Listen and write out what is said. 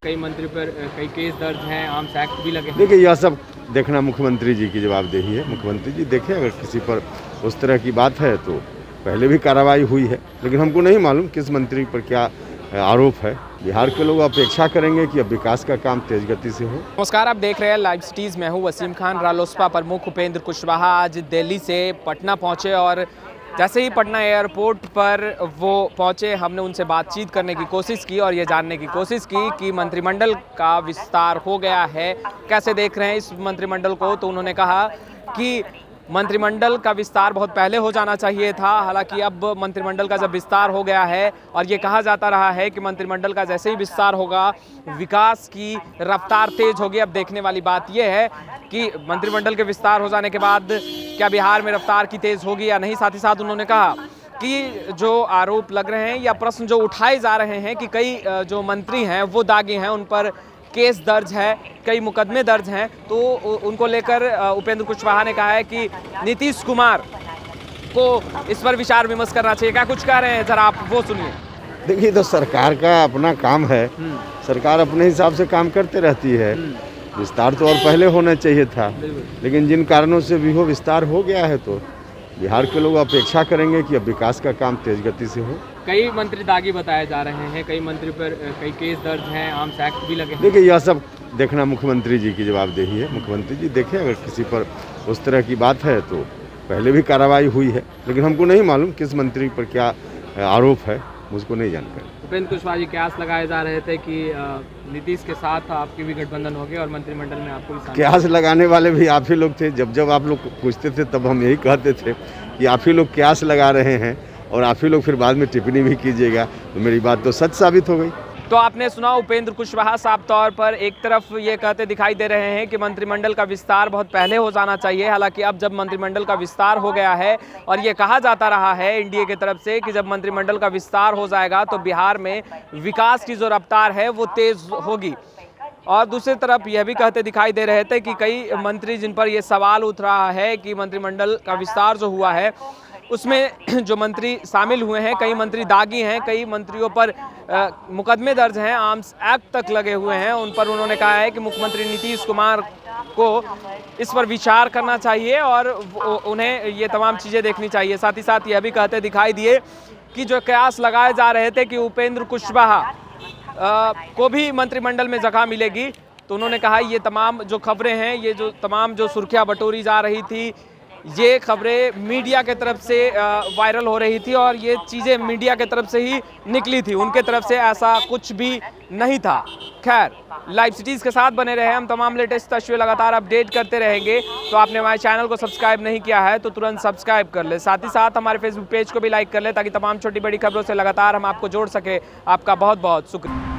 कई मंत्री पर कई केस दर्ज हैं, आर्म्स एक्ट भी लगे हैं। देखिए यह सब देखना मुख्यमंत्री जी की जवाबदेही है। मुख्यमंत्री जी देखें, अगर किसी पर उस तरह की बात है तो पहले भी कार्रवाई हुई है, लेकिन हमको नहीं मालूम किस मंत्री पर क्या आरोप है। बिहार के लोग अपेक्षा करेंगे कि अब विकास का काम तेज गति से हो। नमस्कार, आप देख रहे हैं लाइव सिटीज़। मैं हूं वसीम खान। रालोसपा प्रमुख उपेंद्र कुशवाहा आज दिल्ली से पटना पहुंचे और जैसे ही पटना एयरपोर्ट पर वो पहुंचे, हमने उनसे बातचीत करने की कोशिश की और ये जानने की कोशिश की कि मंत्रिमंडल का विस्तार हो गया है, कैसे देख रहे हैं इस मंत्रिमंडल को। तो उन्होंने कहा कि मंत्रिमंडल का विस्तार बहुत पहले हो जाना चाहिए था। हालांकि अब मंत्रिमंडल का जब विस्तार हो गया है और ये कहा जाता रहा है कि मंत्रिमंडल का जैसे ही विस्तार होगा विकास की रफ्तार तेज होगी। अब देखने वाली बात यह है कि मंत्रिमंडल के विस्तार हो जाने के बाद क्या बिहार में रफ्तार की तेज होगी या नहीं। साथ ही साथ उन्होंने कहा कि जो आरोप लग रहे हैं या प्रश्न जो उठाए जा रहे हैं कि कई जो मंत्री हैं वो दागी हैं, उन पर केस दर्ज है, कई मुकदमे दर्ज हैं, तो उनको लेकर उपेंद्र कुशवाहा ने कहा है कि नीतीश कुमार को इस पर विचार विमर्श करना चाहिए। क्या कुछ कह रहे हैं, जरा आप वो सुनिए। देखिए, तो सरकार का अपना काम है, सरकार अपने हिसाब से काम करते रहती है। विस्तार तो और पहले होना चाहिए था, लेकिन जिन कारणों से भी हो विस्तार हो गया है तो बिहार के लोग अपेक्षा करेंगे कि अब विकास का काम तेज गति से हो। कई मंत्री दागी बताए जा रहे हैं, कई मंत्री पर कई केस दर्ज हैं, आर्म्स एक्ट भी लगे हैं। देखिए यह सब देखना मुख्यमंत्री जी की जवाबदेही है। मुख्यमंत्री जी देखें, अगर किसी पर उस तरह की बात है तो पहले भी कार्रवाई हुई है, लेकिन हमको नहीं मालूम किस मंत्री पर क्या आरोप है, मुझको नहीं जानकारी। उपेंद्र कुशवाहा जी क्यास लगाए जा रहे थे कि नीतीश के साथ आपकी भी गठबंधन होगी और मंत्रिमंडल में आपको भी शामिल। क्यास लगाने वाले भी आप ही लोग थे। जब जब आप लोग पूछते थे तब हम यही कहते थे कि आप ही लोग क्यास लगा रहे हैं और आप ही लोग फिर बाद में टिप्पणी भी कीजिएगा, तो मेरी बात तो सच साबित हो गई। तो आपने सुना, उपेंद्र कुशवाहा साफ तौर पर एक तरफ ये कहते दिखाई दे रहे हैं कि मंत्रिमंडल का विस्तार बहुत पहले हो जाना चाहिए। हालांकि अब जब मंत्रिमंडल का विस्तार हो गया है और ये कहा जाता रहा है एनडीए की तरफ से कि जब मंत्रिमंडल का विस्तार हो जाएगा तो बिहार में विकास की जो रफ्तार है वो तेज होगी। और दूसरी तरफ यह भी कहते दिखाई दे रहे थे कि कई मंत्री जिन पर यह सवाल उठ रहा है कि मंत्रिमंडल का विस्तार जो हुआ है उसमें जो मंत्री शामिल हुए हैं, कई मंत्री दागी हैं, कई मंत्रियों पर मुकदमे दर्ज हैं, आर्म्स एक्ट तक लगे हुए हैं। उन पर उन्होंने कहा है कि मुख्यमंत्री नीतीश कुमार को इस पर विचार करना चाहिए और उन्हें ये तमाम चीज़ें देखनी चाहिए। साथ ही साथ यह भी कहते दिखाई दिए कि जो कयास लगाए जा रहे थे कि उपेंद्र कुशवाहा को भी मंत्रिमंडल में जगह मिलेगी, तो उन्होंने कहा ये तमाम जो खबरें हैं, ये जो तमाम जो सुर्खियां बटोरी जा रही थी, ये खबरें मीडिया के तरफ से वायरल हो रही थी और ये चीज़ें मीडिया के तरफ से ही निकली थी, उनके तरफ से ऐसा कुछ भी नहीं था। खैर, लाइव सिटीज़ के साथ बने रहे, हम तमाम लेटेस्ट तस्वीरें लगातार अपडेट करते रहेंगे। तो आपने हमारे चैनल को सब्सक्राइब नहीं किया है तो तुरंत सब्सक्राइब कर ले। साथ ही साथ हमारे फेसबुक पेज को भी लाइक कर ले ताकि तमाम छोटी बड़ी खबरों से लगातार हम आपको जोड़ सके। आपका बहुत बहुत शुक्रिया।